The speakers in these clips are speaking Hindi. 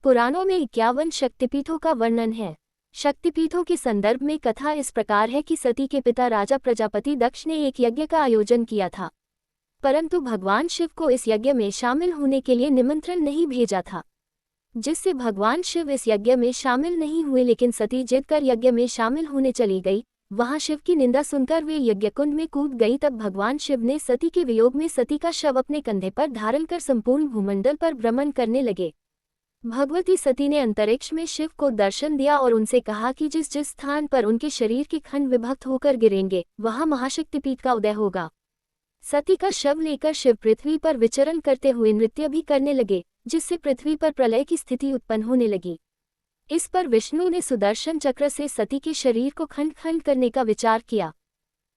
पुराणों में 51 शक्तिपीठों का वर्णन है। शक्तिपीठों के संदर्भ में कथा इस प्रकार है कि सती के पिता राजा प्रजापति दक्ष ने एक यज्ञ का आयोजन किया था, परंतु भगवान शिव को इस यज्ञ में शामिल होने के लिए निमंत्रण नहीं भेजा था, जिससे भगवान शिव इस यज्ञ में शामिल नहीं हुए। लेकिन सती जिद कर यज्ञ में शामिल होने चली गई। वहां शिव की निंदा सुनकर वे यज्ञकुंड में कूद गई। तब भगवान शिव ने सती के वियोग में सती का शव अपने कंधे पर धारण कर संपूर्ण भूमंडल पर भ्रमण करने लगे। भगवती सती ने अंतरिक्ष में शिव को दर्शन दिया और उनसे कहा कि जिस जिस स्थान पर उनके शरीर के खंड विभक्त होकर गिरेंगे वहां महाशक्तिपीठ का उदय होगा। सती का शव लेकर शिव पृथ्वी पर विचरण करते हुए नृत्य भी करने लगे, जिससे पृथ्वी पर प्रलय की स्थिति उत्पन्न होने लगी। इस पर विष्णु ने सुदर्शन चक्र से सती के शरीर को खंड खंड करने का विचार किया।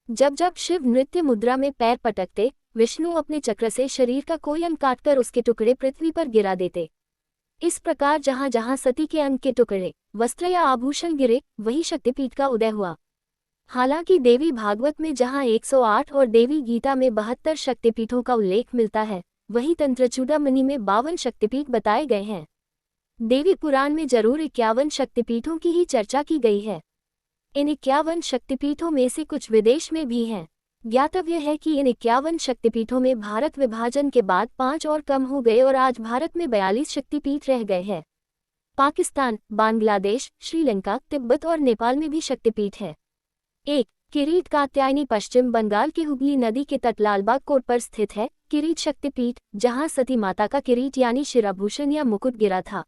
जब जब शिव नृत्य मुद्रा में पैर पटकते, विष्णु अपने चक्र से शरीर का कोई अंग काटकर उसके टुकड़े पृथ्वी पर गिरा देते। इस प्रकार जहां जहां सती के अंग के टुकड़े, वस्त्र या आभूषण गिरे, वही शक्तिपीठ का उदय हुआ। हालांकि देवी भागवत में जहां 108 और देवी गीता में 72 शक्तिपीठों का उल्लेख मिलता है, वहीं तंत्रचूड़ामणि में 52 शक्तिपीठ बताए गए हैं। देवी पुराण में जरूर 51 शक्तिपीठों की ही चर्चा की गई है। इन 51 शक्तिपीठों में से कुछ विदेश में भी हैं। ज्ञातव्य है कि इन 51 शक्तिपीठों में भारत विभाजन के बाद 5 और कम हो गए और आज भारत में 42 शक्तिपीठ रह गए हैं। पाकिस्तान, बांग्लादेश, श्रीलंका, तिब्बत और नेपाल में भी शक्तिपीठ है। 1. किरीट कात्यायनी पश्चिम बंगाल के हुगली नदी के तट लालबाग कोट पर स्थित है। किरीट शक्तिपीठ, जहां सती माता का किरीट यानी शिराभूषण या मुकुट गिरा था।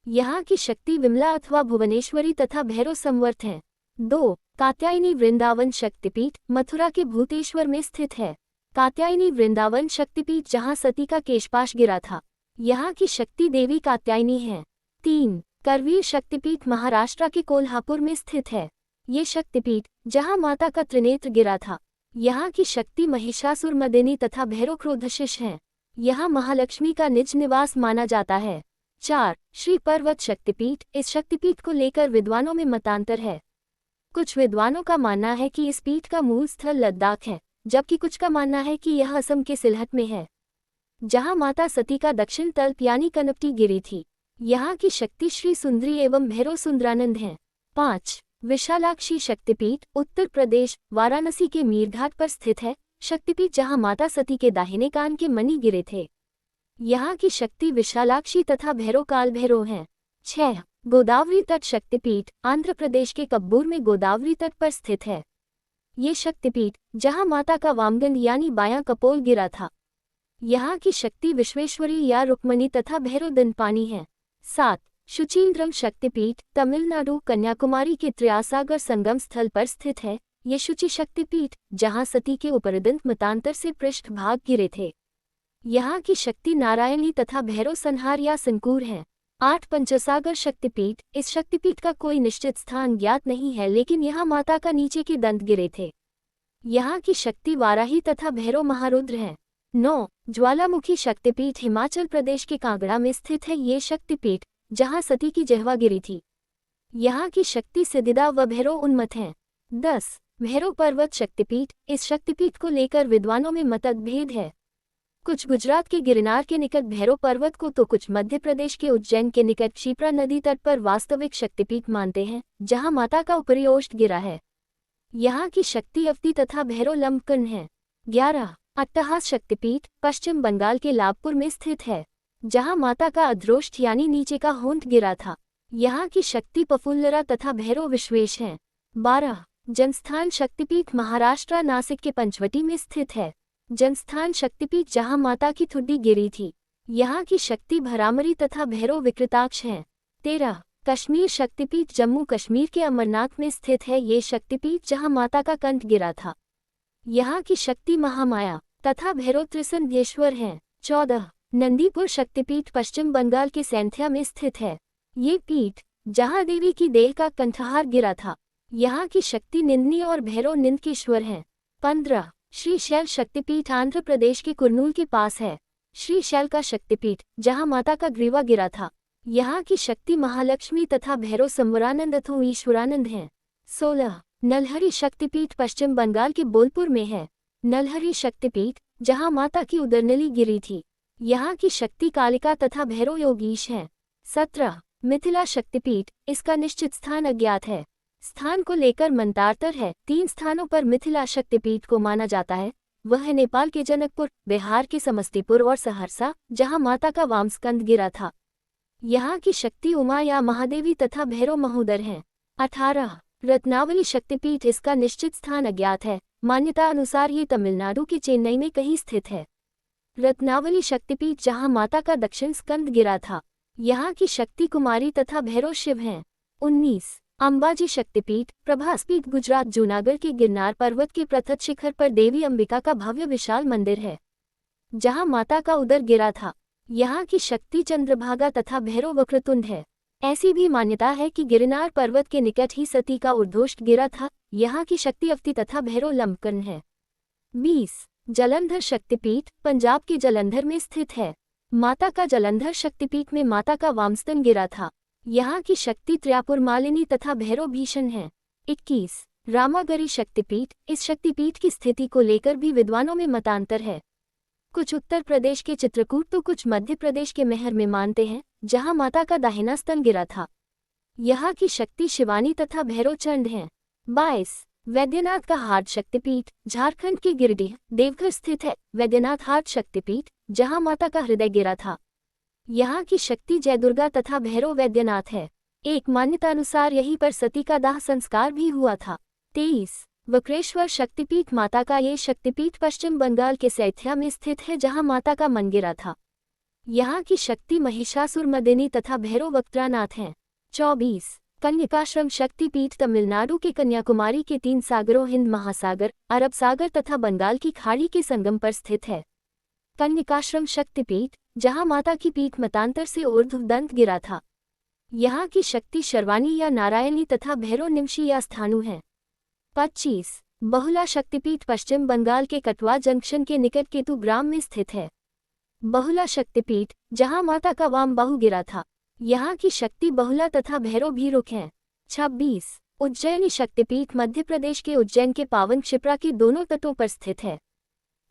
यहाँ की शक्ति विमला अथवा भुवनेश्वरी तथा भैरव संवर्त हैं। 2. कात्यायनी वृंदावन शक्तिपीठ, मथुरा के भूतेश्वर में स्थित है। कात्यायनी वृंदावन शक्तिपीठ जहां सती का केशपाश गिरा था। यहाँ की शक्ति देवी कात्यायनी है। 3. करवीर शक्तिपीठ महाराष्ट्र के कोल्हापुर में स्थित है। ये शक्तिपीठ, जहां माता का त्रिनेत्र गिरा था। यहाँ की शक्ति महिषासुरमर्दिनी तथा भैरव क्रोधशिष है। यहाँ महालक्ष्मी का निज निवास माना जाता है। 4. श्री पर्वत शक्तिपीठ, इस शक्तिपीठ को लेकर विद्वानों में मतांतर है। कुछ विद्वानों का मानना है कि इस पीठ का मूल स्थल लद्दाख है, जबकि कुछ का मानना है कि यह असम के सिलहट में है, जहां माता सती का दक्षिण तल्प यानी कनपटी गिरी थी। यहाँ की शक्ति श्री सुंदरी एवं भैरव सुंदरानंद हैं। 5. विशालाक्षी शक्तिपीठ, उत्तर प्रदेश, वाराणसी के मीरघाट पर स्थित है। शक्तिपीठ जहां माता सती के दाहिने कान के मणि गिरे थे। यहाँ की शक्ति विशालाक्षी तथा भैरव काल भैरव हैं। 6. गोदावरी तट शक्तिपीठ, आंध्र प्रदेश के कब्बूर में गोदावरी तट पर स्थित है। ये शक्तिपीठ, जहां माता का वामगंड यानी बायां कपोल गिरा था। यहाँ की शक्ति विश्वेश्वरी या रुक्मणी तथा भैरव दंडपाणी है। 7. शुचींद्रम शक्तिपीठ, तमिलनाडु, कन्याकुमारी के त्रियासागर संगम स्थल पर स्थित है। ये शुचि शक्तिपीठ, जहां सती के उपरदंत मतांतर से पृष्ठ भाग गिरे थे। यहाँ की शक्ति नारायणी तथा भैरव संहार या संकूर है। 8. पंचसागर शक्तिपीठ, इस शक्तिपीठ का कोई निश्चित स्थान ज्ञात नहीं है, लेकिन यहाँ माता का नीचे के दंत गिरे थे। यहाँ की शक्ति वाराही तथा भैरव महारुद्र हैं। 9. ज्वालामुखी शक्तिपीठ, हिमाचल प्रदेश के कांगड़ा में स्थित है। ये शक्तिपीठ, जहाँ सती की जिह्वा गिरी थी। यहाँ की शक्ति सिद्धिदा व भैरव उन्मत्त हैं। 10. भैरव पर्वत शक्तिपीठ, इस शक्तिपीठ को लेकर विद्वानों में मतभेद है। कुछ गुजरात के गिरनार के निकट भैरव पर्वत को तो कुछ मध्य प्रदेश के उज्जैन के निकट क्षिप्रा नदी तट पर वास्तविक शक्तिपीठ मानते हैं, जहां माता का ऊपरी ओष्ठ गिरा है। यहाँ की शक्ति अवती तथा भैरव लंबकर्ण है। 11. अट्टहास शक्तिपीठ, पश्चिम बंगाल के लाभपुर में स्थित है, जहां माता का अधरोष्ठ यानी नीचे का होंठ गिरा था। यहाँ की शक्ति पफुल्लरा तथा भैरव विश्वेश हैं। 12. जनस्थान शक्तिपीठ, महाराष्ट्र, नासिक के पंचवटी में स्थित है। जनस्थान शक्तिपीठ, जहां माता की ठुड्डी गिरी थी। यहाँ की शक्ति भरामरी तथा भैरव विकृताक्ष हैं। 13. कश्मीर शक्तिपीठ, जम्मू कश्मीर के अमरनाथ में स्थित है। ये शक्तिपीठ, जहां माता का कंठ गिरा था। यहाँ की शक्ति महामाया तथा भैरव त्रिसंध्येश्वर हैं। 14. नंदीपुर शक्तिपीठ, पश्चिम बंगाल के सैंथिया में स्थित है। ये पीठ, जहां देवी की देह का कंठहार गिरा था। यहाँ की शक्ति निंदनी और भैरव निंदकेश्वर हैं। 15. श्रीशैल शक्तिपीठ, आंध्र प्रदेश के कुर्नूल के पास है। श्रीशैल का शक्तिपीठ, जहां माता का ग्रीवा गिरा था। यहाँ की शक्ति महालक्ष्मी तथा भैरव संवरानंद अथवा ईश्वरानंद हैं। 16. नलहरी शक्तिपीठ, पश्चिम बंगाल के बोलपुर में है। नलहरी शक्तिपीठ, जहां माता की उदरनली गिरी थी। यहाँ की शक्ति कालिका तथा भैरव योगीश हैं। 17 मिथिला शक्तिपीठ, इसका निश्चित स्थान अज्ञात है। स्थान को लेकर मंतार्तर है। 3 स्थानों पर मिथिला शक्तिपीठ को माना जाता है। वह है नेपाल के जनकपुर, बिहार के समस्तीपुर और सहरसा, जहां माता का वामस्कंद गिरा था। यहाँ की शक्ति उमा या महादेवी तथा भैरव महोदर हैं। 18 रत्नावली शक्तिपीठ, इसका निश्चित स्थान अज्ञात है। मान्यता अनुसार ये तमिलनाडु के चेन्नई में कहीं स्थित है। रत्नावली शक्तिपीठ, जहां माता का दक्षिण स्कंद गिरा था। यहाँ की शक्ति कुमारी तथा भैरव शिव हैं। 19 अंबाजी शक्तिपीठ, प्रभासपीठ, गुजरात, जूनागढ़ के गिरनार पर्वत के प्रथत शिखर पर देवी अंबिका का भव्य विशाल मंदिर है, जहां माता का उदर गिरा था। यहाँ की शक्ति चंद्रभागा तथा भैरव वक्रतुंड है। ऐसी भी मान्यता है कि गिरनार पर्वत के निकट ही सती का ऊर्ध्वष्ट गिरा था। यहाँ की शक्ति अवती तथा भैरव लंबकर्ण है। 20 जलंधर शक्तिपीठ, पंजाब के जलंधर में स्थित है। माता का जलंधर शक्तिपीठ में माता का वामस्तन गिरा था। यहाँ की शक्ति त्र्यापुर मालिनी तथा भैरव भीषण है। 21 रामागरी शक्तिपीठ, इस शक्तिपीठ की स्थिति को लेकर भी विद्वानों में मतांतर है। कुछ उत्तर प्रदेश के चित्रकूट तो कुछ मध्य प्रदेश के मेहर में मानते हैं, जहां माता का दाहिना स्तन गिरा था। यहाँ की शक्ति शिवानी तथा भैरव चंड हैं। 22 वैद्यनाथ का हाट शक्तिपीठ, झारखंड के गिरिडीह, देवघर स्थित है। वैद्यनाथ हाट शक्तिपीठ, जहां माता का हृदय गिरा था। यहाँ की शक्ति जय दुर्गा तथा भैरव वैद्यनाथ है। एक मान्यता अनुसार यहीं पर सती का दाह संस्कार भी हुआ था। 23 वक्रेश्वर शक्तिपीठ, माता का ये शक्तिपीठ पश्चिम बंगाल के सैथिया में स्थित है, जहां माता का मन गिरा था। यहाँ की शक्ति महिषासुरमर्दिनी तथा भैरव वक्त्रानाथ हैं। 24 कन्यकाश्रम शक्तिपीठ, तमिलनाडु के कन्याकुमारी के 3 सागरों हिंद महासागर, अरब सागर तथा बंगाल की खाड़ी के संगम पर स्थित है। कन्यकाश्रम शक्तिपीठ, जहां माता की पीठ मतांतर से ऊर्ध्वदंत गिरा था। यहाँ की शक्ति शर्वाणी या नारायणी तथा भैरव निमशी या स्थानु है। 25 बहुला शक्तिपीठ, पश्चिम बंगाल के कटवा जंक्शन के निकट केतु ग्राम में स्थित है। बहुला शक्तिपीठ, जहां माता का वाम बाहु गिरा था। यहाँ की शक्ति बहुला तथा भैरव भी रुख हैं। 26 उज्जैनी शक्तिपीठ, मध्य प्रदेश के उज्जैन के पावन क्षिप्रा के दोनों तटों पर स्थित है।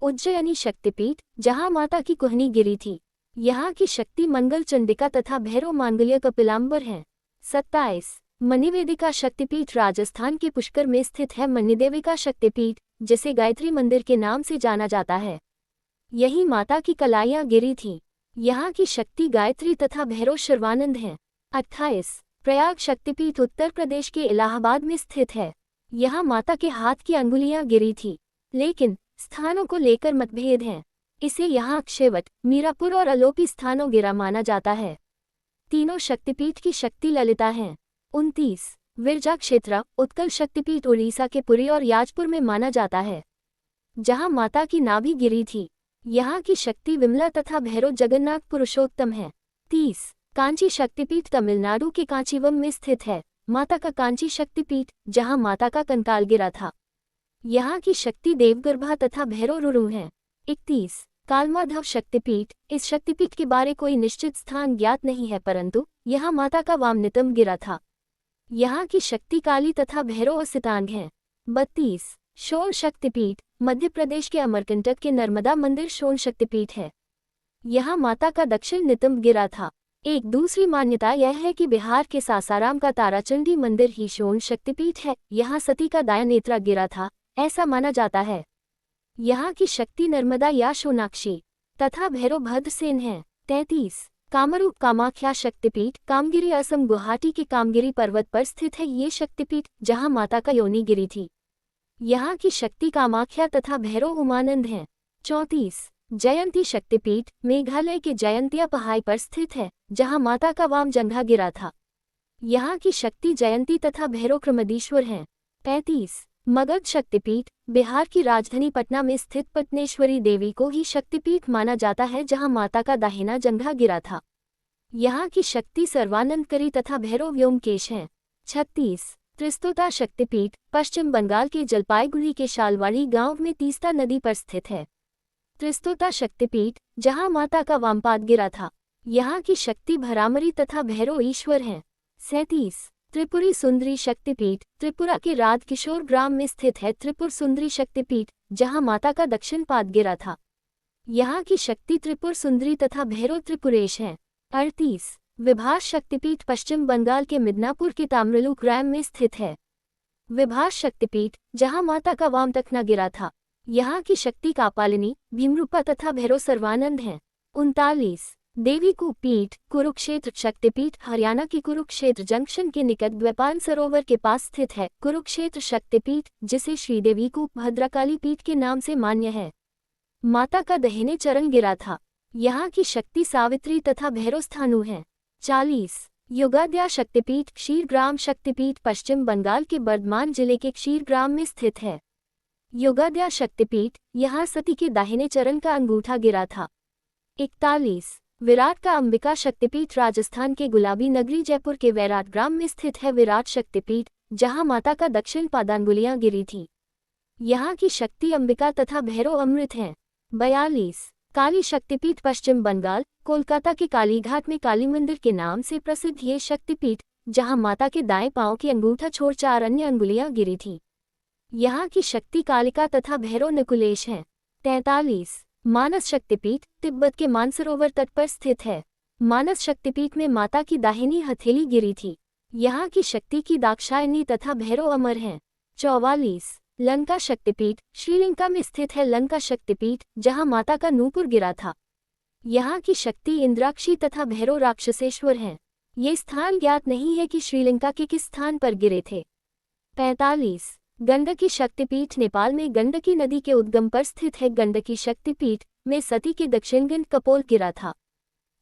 उज्जैनी शक्तिपीठ, जहां माता की कुहनी गिरी थी। यहाँ की शक्ति मंगल चंडिका तथा भैरव मांगल्य कपिलांबर हैं। 27 मणिवेदिका शक्तिपीठ, राजस्थान के पुष्कर में स्थित है। मणिदेविका शक्तिपीठ, जिसे गायत्री मंदिर के नाम से जाना जाता है, यही माता की कलाइयां गिरी थीं। यहाँ की शक्ति गायत्री तथा भैरव शर्वानंद हैं। 28 प्रयाग शक्तिपीठ, उत्तर प्रदेश के इलाहाबाद में स्थित है। यहाँ माता के हाथ की अंगुलियां गिरी थी, लेकिन स्थानों को लेकर मतभेद हैं। इसे यहाँ अक्षयवट, मीरापुर और अलोपी स्थानों गिरा माना जाता है। तीनों शक्तिपीठ की शक्ति ललिता हैं। 29 विरजा क्षेत्र, उत्कल शक्तिपीठ, उड़ीसा के पुरी और याजपुर में माना जाता है, जहाँ माता की नाभि गिरी थी। यहाँ की शक्ति विमला तथा भैरव जगन्नाथ पुरुषोत्तम है। 30 कांची शक्तिपीठ, तमिलनाडु के कांचीवम में स्थित है। माता का कांची शक्तिपीठ, जहाँ माता का कंकाल गिरा था। यहाँ की शक्ति देवगर्भा तथा भैरव रुरु हैं। 31 कालमाधव शक्तिपीठ, इस शक्तिपीठ के बारे कोई निश्चित स्थान ज्ञात नहीं है, परंतु यहाँ माता का वाम नितंब गिरा था। यहाँ की शक्ति काली तथा भैरव असितांग हैं। 32 शोण शक्तिपीठ, मध्य प्रदेश के अमरकंटक के नर्मदा मंदिर शोण शक्तिपीठ है। यहाँ माता का दक्षिण नितंब गिरा था। एक दूसरी मान्यता यह है कि बिहार के सासाराम का ताराचंडी मंदिर ही शोण शक्तिपीठ है। यहाँ सती का दाया नेत्रा गिरा था, ऐसा माना जाता है। यहाँ की शक्ति नर्मदा या सोनाक्षी तथा भैरव भद्रसेन है। 33 कामरूप कामाख्या शक्तिपीठ, कामगिरी, असम, गुवाहाटी के कामगिरी पर्वत पर स्थित है ये शक्तिपीठ, जहाँ माता का योनि गिरी थी। यहाँ की शक्ति कामाख्या तथा भैरव उमानंद हैं। 34 जयंती शक्तिपीठ, मेघालय के जयंतिया पहाड़ी पर स्थित है, जहाँ माता का वाम जंघा गिरा था। यहाँ की शक्ति जयंती तथा भैरव क्रमदीश्वर हैं। 35 मगध शक्तिपीठ, बिहार की राजधानी पटना में स्थित पटनेश्वरी देवी को ही शक्तिपीठ माना जाता है, जहाँ माता का दाहिना जंघा गिरा था। यहाँ की शक्ति सर्वानंदकरी तथा भैरव व्योमकेश हैं। 36 त्रिस्तोता शक्तिपीठ, पश्चिम बंगाल के जलपाईगुड़ी के शालवाड़ी गांव में तीस्ता नदी पर स्थित है। त्रिस्तोता शक्तिपीठ, जहां माता का वामपाद गिरा था। यहाँ की शक्ति भरामरी तथा भैरव ईश्वर हैं। 37 त्रिपुरी सुंदरी शक्तिपीठ, त्रिपुरा के राजकिशोर ग्राम में स्थित है त्रिपुर सुंदरी शक्तिपीठ, जहां माता का दक्षिण पाद गिरा था। यहाँ की शक्ति त्रिपुर सुंदरी तथा भैरव त्रिपुरेश हैं। 38 विभास शक्तिपीठ पश्चिम बंगाल के मिदनापुर के ताम्रलू ग्राम में स्थित है। विभास शक्तिपीठ, जहां माता का वाम तखना गिरा था, यहाँ की शक्ति कापालिनी, भीमरूपा तथा भैरव सर्वानंद हैं। 39 देवी कूप पीठ कुरुक्षेत्र शक्तिपीठ हरियाणा की कुरुक्षेत्र जंक्शन के निकट द्वेपान सरोवर के पास स्थित है। कुरुक्षेत्र शक्तिपीठ, जिसे श्रीदेवी कूप भद्रकाली पीठ के नाम से मान्य है, माता का दाहिने चरण गिरा था। यहाँ की शक्ति सावित्री तथा भैरव स्थानु हैं। 40 योगाद्या शक्तिपीठ क्षीरग्राम शक्तिपीठ पश्चिम बंगाल के बर्धमान जिले के क्षीरग्राम में स्थित है। योगाद्या शक्तिपीठ, यहाँ सती के दाहिने चरण का अंगूठा गिरा था। 41 विराट का अंबिका शक्तिपीठ राजस्थान के गुलाबी नगरी जयपुर के वैराट ग्राम में स्थित है। विराट शक्तिपीठ, जहाँ माता का दक्षिण पादांगुलियां गिरी थी, यहाँ की शक्ति अंबिका तथा भैरव अमृत हैं। 42 काली शक्तिपीठ पश्चिम बंगाल कोलकाता के कालीघाट में काली मंदिर के नाम से प्रसिद्ध ये शक्तिपीठ, जहां माता के दाएं पांव की अंगूठा छोड़ 4 अन्य अंगुलियां गिरी थी, यहाँ की शक्ति कालिका तथा भैरव नकुलेश हैं। 43 मानस शक्तिपीठ तिब्बत के मानसरोवर तट पर स्थित है। मानस शक्तिपीठ में माता की दाहिनी हथेली गिरी थी, यहाँ की शक्ति की दाक्षायणी तथा भैरव अमर हैं। 44 लंका शक्तिपीठ श्रीलंका में स्थित है। लंका शक्तिपीठ, जहां माता का नूपुर गिरा था, यहाँ की शक्ति इंद्राक्षी तथा भैरव राक्षसेश्वर हैं। ये स्थान ज्ञात नहीं है कि श्रीलंका के किस स्थान पर गिरे थे। 45 गंडकी शक्तिपीठ नेपाल में गंडकी नदी के उद्गम पर स्थित है। गंडकी शक्तिपीठ में सती के दक्षिणगंड कपोल गिरा था,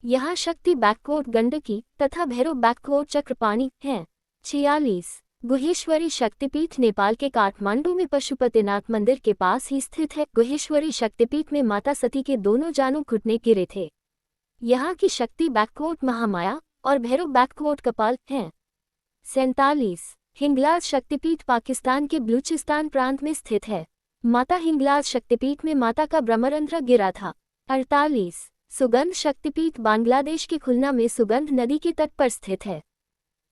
यहाँ शक्ति बैककोट गंडकी तथा भैरव बैककोट चक्रपाणी हैं। 46 गुहेश्वरी शक्तिपीठ नेपाल के काठमांडू में पशुपतिनाथ मंदिर के पास ही स्थित है। गुहेश्वरी शक्तिपीठ में माता सती के दोनों जानू घुटने गिरे थे, यहाँ की शक्ति बैककोट महामाया और भैरव बैककोट कपाल हैं। 47 हिंगलाज शक्तिपीठ पाकिस्तान के बलूचिस्तान प्रांत में स्थित है। माता हिंगलाज शक्तिपीठ में माता का ब्रह्मरंध्र गिरा था। 48 सुगंध शक्तिपीठ बांग्लादेश के खुलना में सुगंध नदी के तट पर स्थित है।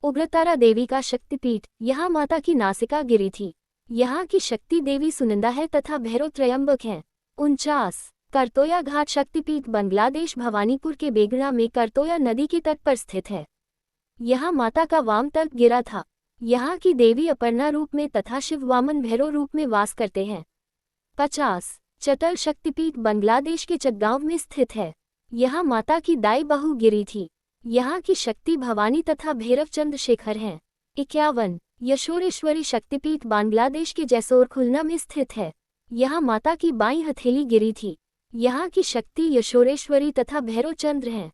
उग्रतारा देवी का शक्तिपीठ, यहाँ माता की नासिका गिरी थी, यहाँ की शक्ति देवी सुनंदा है तथा भैरव त्रयंबक हैं। 49 करतोया घाट शक्तिपीठ बांग्लादेश भवानीपुर के बेगड़ा में करतोया नदी के तट पर स्थित है, यहाँ माता का वाम तर्क गिरा था, यहाँ की देवी अपर्णा रूप में तथा शिव वामन भैरव रूप में वास करते हैं। 50 चतल शक्तिपीठ बांग्लादेश के चटगांव में स्थित है, यहाँ माता की दाई बाहु गिरी थी, यहाँ की शक्ति भवानी तथा भैरव चंद्रशेखर हैं। 51 यशोरेश्वरी शक्तिपीठ बांग्लादेश के जैसोर खुलना में स्थित है, यहाँ माता की बाईं हथेली गिरी थी, यहाँ की शक्ति यशोरेश्वरी तथा भैरव चंद्र हैं।